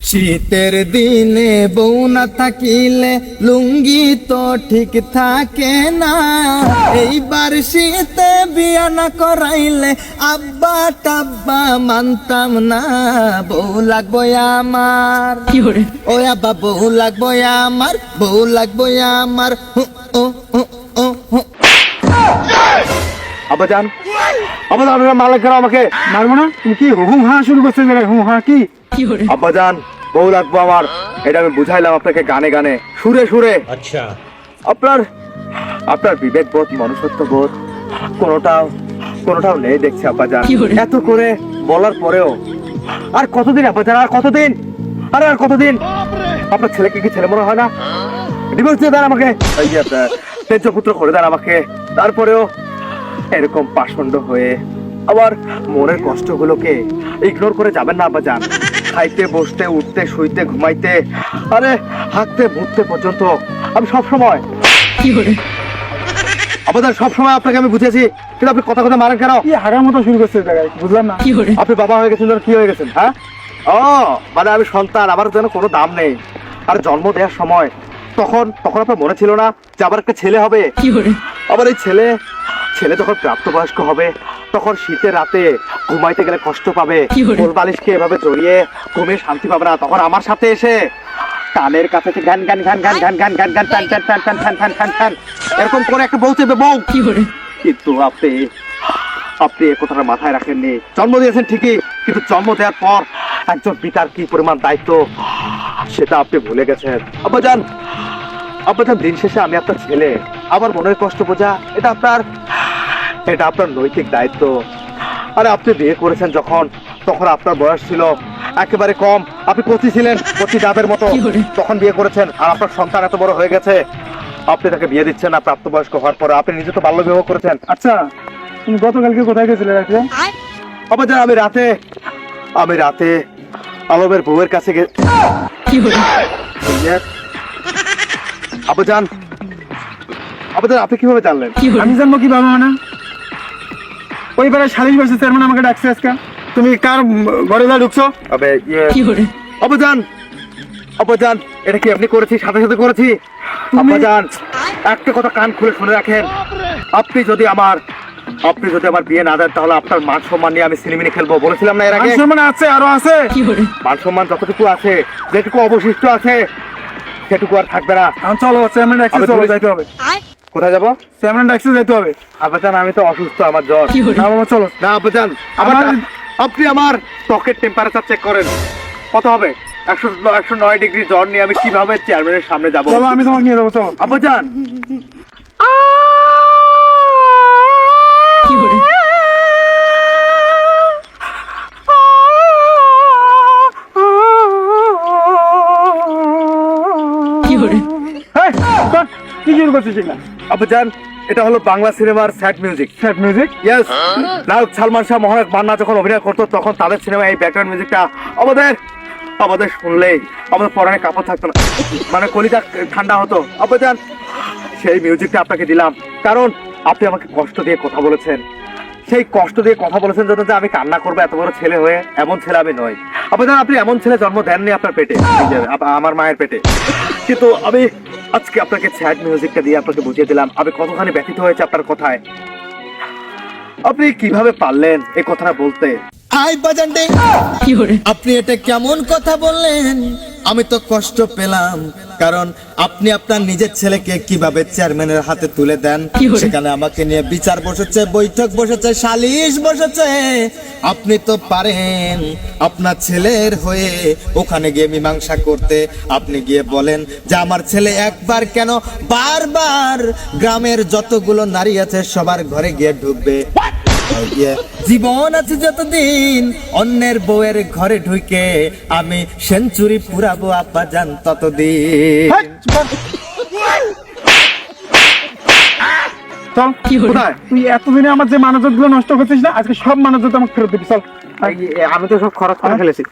শীতের দিনে বউ না থাকিলে লুঙ্গি তো ঠিক থাকে না। এইবার শীতে বিয়া না করাইলে আব্বা টাব্বা মানতাম না। বউ লাগবো আমার, ও আব্বা বউ লাগবো আমার, বউ লাগবো আমার। আব্বাজান, আব্বাজান আপনারা মালিক করো আমাকে। মারবো না? তুমি কি হুম হা শুরু করছো? হুম হা কি? আব্বাজান বউ লাগবো আমার, এটা আমি বুঝাইলাম আপনাকে গানে গানে সুরে সুরে। আচ্ছা, আপনার বিবেক বোধ মনুষ্যত্ব বোধ কোনোটাও নেই দেখছি আব্বাজান। এত করে বলার পরেও আর কতদিন আব্বাজান, আর কতদিন, আরে আর কতদিন? আপনার ছেলেকে কি ছেলে মনে হয় না? ডিভোর্স দিয়ে দেন আমাকে, এই যে তেজ পুত্র করে দেন আমাকে। তারপরেও এরকম পাষণ্ড হয়ে আবার মনের কষ্টগুলোকে ইগনোর করে যাবেন না আব্বাজান। খাইতে বসতে উঠতে শুইতে ঘুমাইতে আরে হাঁটতে ঘুরতে পর্যন্ত আমি সবসময় আব্বাজান সবসময় আপনাকে আমি বুঝেছি, কিন্তু আপনি কথা কথা মারেন কেন? কি হাগার মতো শুরু করছে জায়গায়, বুঝলাম না। আপনি বাবা হয়ে গেছেন, কি হয়ে গেছেন? হ্যাঁ, ও মানে আমি সন্তান, আমার যেন কোনো দাম নেই। আর জন্ম দেওয়ার সময় তখন আপনার মনে ছিল না যে আবার একটা ছেলে হবে? আবার এই ছেলে যখন প্রাপ্তবয়স্ক হবে তখন শীতের রাতে ঘুমাইতে গেলে কষ্ট পাবে, কোল বালিশকে এভাবে জড়িয়ে ঘুমিয়ে শান্তি পাবে না। তখন আমার সাথে এসে কানের কাছে গান গান গান গান গান গান গান গান টান টান টান টান টান টান টান টান এরকম করে একটা বউ চেপে বউ। কিন্তু আপনি এ কথাটা মাথায় রাখেননি। জন্ম দিয়েছেন ঠিকই, কিন্তু জন্ম দেওয়ার পর একজন পিতার কি পরিমাণ দায়িত্ব সেটা আপনি ভুলে গেছেন। আব্বাজান দিন শেষে আমি আপনার ছেলে, আমার মনের কষ্ট বোঝা এটা আপনার নৈতিক দায়িত্ব। আরে আপনি বিয়ে করেছেন তখন আপনার বয়স ছিল একেবারে কম, আপনি কচি ছিলেন, কচি ডাবের মতো তখন বিয়ে করেছেন। আর আপনার সন্তান এত বড় হয়ে গেছে, আপনি তাকে বিয়ে দিচ্ছেন না প্রাপ্তবয়স্ক হওয়ার পরে। আপনি নিজে তো বাল্য বিবাহ করেছেন। আচ্ছা, তুমি গতকালকে কোথায় গেছিলে? আব্বাজান আমি রাতে আলমের বউয়ের কাছে আব্বাজান আপনি কিভাবে জানলেন? আমি জানবো কিভাবে? মানে ওই বেলায় সালিশ বসে চেয়ারম্যান আমাকে ডাকছে আজকে। তুমি কার ঘরে ঢুকছো? আব্বাজান এটা কি আপনি করেছি? সাথে সাথে করেছি। আব্বাজান একটা কথা কান খুলে শুনে রাখেন, আপনি যদি আমার বিয়ে না দেন তাহলে আপনার মান সম্মান নিয়ে আমি সিনেমিনি খেলবো। বলেছিলাম না এর আগে? মান সম্মান আছে, আরো আছে। মান সম্মান যতটুকু আছে, যেটুকু অবশিষ্ট আছে সেটুকু আর থাকবে না। চলো চেয়ারম্যান ডাকছে, চলো যাইতে হবে। কোথায় যাবো? চেয়ারম্যান ডাকছে, যাইতে হবে। আব্বাজান আমি তো অসুস্থ, আমার জ্বর। না বাবা চলো। না আব্বাজান, আপনি আমার ত্বকের টেম্পারেচার চেক করেন, কত হবে? 109 ডিগ্রি জ্বর নিয়ে আমি কিভাবে চেয়ারম্যানের সামনে যাবো? চলো আমি তোমাকে নিয়ে যাবো, চলো। আব্বাজান আব্বাজান এটা হলো বাংলা সিনেমার sad music. Sad music? Yes. নায়ক সালমান শাহ, মহানায়ক মান্না যখন অভিনয় করতো তখন তাদের সিনেমায় এই ব্যাকগ্রাউন্ড মিউজিকটা আমাদের শুনলেই আমাদের পরাণে কাপড় থাকতো না, মানে কলিজা ঠান্ডা হতো। আব্বাজান সেই মিউজিকটা আপনাকে দিলাম কারণ আপনি আমাকে কষ্ট দিয়ে কথা বলেছেন। সেই কষ্ট দিয়ে কথা বলেছেন জন্য যে আমি কান্না করবো এত বড় ছেলে হয়ে, এমন ছেলে আমি নই। আব্বাজান আপনি এমন ছেলে জন্ম দেননি আপনার পেটে, আমার মায়ের পেটে। কিন্তু আমি আজকে আপনাকে স্যাড মিউজিকটা দিয়ে আপনাকে বুঝিয়ে দিলাম আমি কতখানি ব্যথিত হয়েছে আপনার কথায়। আপনি কিভাবে পারলেন এই কথাটা বলতে? আপনি এটা কেমন কথা বললেন? আমি তো কষ্ট পেলাম কারণ আপনি আপনার নিজের ছেলেকে কিভাবে চেয়ারম্যানের হাতে তুলে দেন। সেখানে আমাকে নিয়ে বিচার বসেছে, বৈঠক বসেছে, সালিশ বসেছে। আপনি তো পারেন আপনার ছেলের হয়ে ওখানে গিয়ে মীমাংসা করতে। আপনি গিয়ে বলেন যে আমার ছেলে একবার কেন বারবার গ্রামের যতগুলো নারী আছে সবার ঘরে গিয়ে ঢুকবে। জীবন আছে যতদিন অন্যের বউয়ের ঘরে ঢুকে আমি সেঞ্চুরি পুরাবো আব্বাজান ততদিন। চল তুই এতদিনে আমার যে মানবত গুলো নষ্ট করছিস না, আজকে সব মানবত আমাকে ফেরত দিবি। চল, আমি তো সব খরচ করে ফেলেছি।